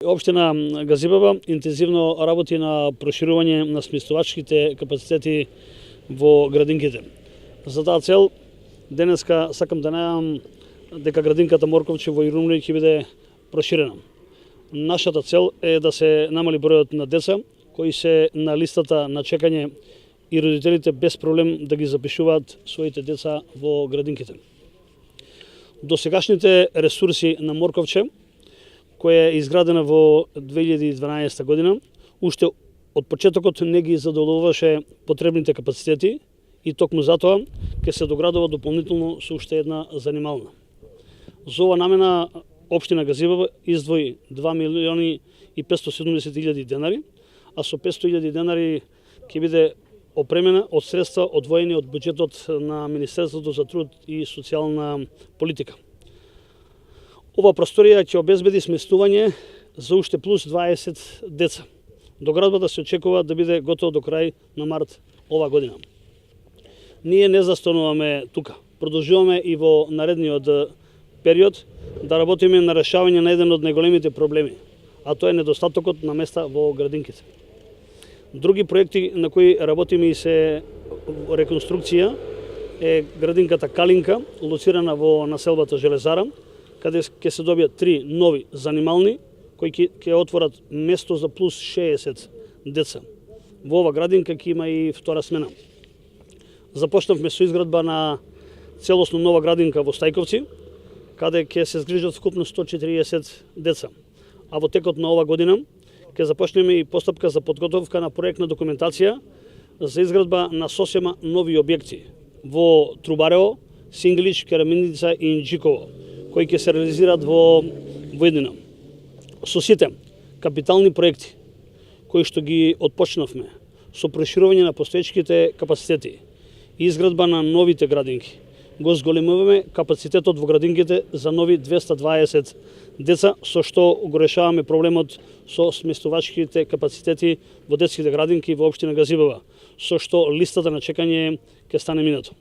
Општина Газибаба интензивно работи на проширување на сместувачките капацитети во градинките. За таа цел, денеска сакам да најавам дека градинката Морковче во Ирумлија ќе биде проширена. Нашата цел е да се намали бројот на деца кои се на листата на чекање и родителите без проблем да ги запишуваат своите деца во градинките. Досегашните ресурси на Морковче, која е изградена во 2012 година, уште од почетокот не ги задоволуваше потребните капацитети и токму затоа ќе се доградува дополнително со уште една занимална. За ова намена општина Газибаба издвои 2.570.000 денари, а со 500.000 денари ќе биде опремена од средства одвоени од буџетот на Министерството за труд и социјална политика. Ова просторија ќе обезбеди сместување за уште плюс 20 деца. Доградбата се очекува да биде готова до крај на март ова година. Ние не застануваме тука. Продолжуваме и во наредниот период да работиме на решавање на еден од најголемите проблеми, а тоа е недостатокот на места во градинките. Други проекти на кои работиме и се реконструкција е градинката Калинка, лоцирана во населбата Железара, каде ќе се добијат 3 нови занимални кои ќе отворат место за плюс 60 деца. Во ова градинка ќе има и втора смена. Започнавме со изградба на целосно нова градинка во Стајковци, каде ќе се згрижат вкупно 140 деца. А во текот на ова година ќе започнеме и постапка за подготовка на проектна документација за изградба на сосема нови објекти во Трубарево, Сингелич, Кераминица и Инџиково, кои ќе се реализираат во иднина. Со сите капитални проекти кои што ги отпочнавме, со проширување на постоечките капацитети и изградба на новите градинки, го зголемуваме капацитетот во градинките за нови 220 деца, со што го решаваме проблемот со сместувачките капацитети во детските градинки во општина Газибаба, со што листата на чекање ќе стане минато.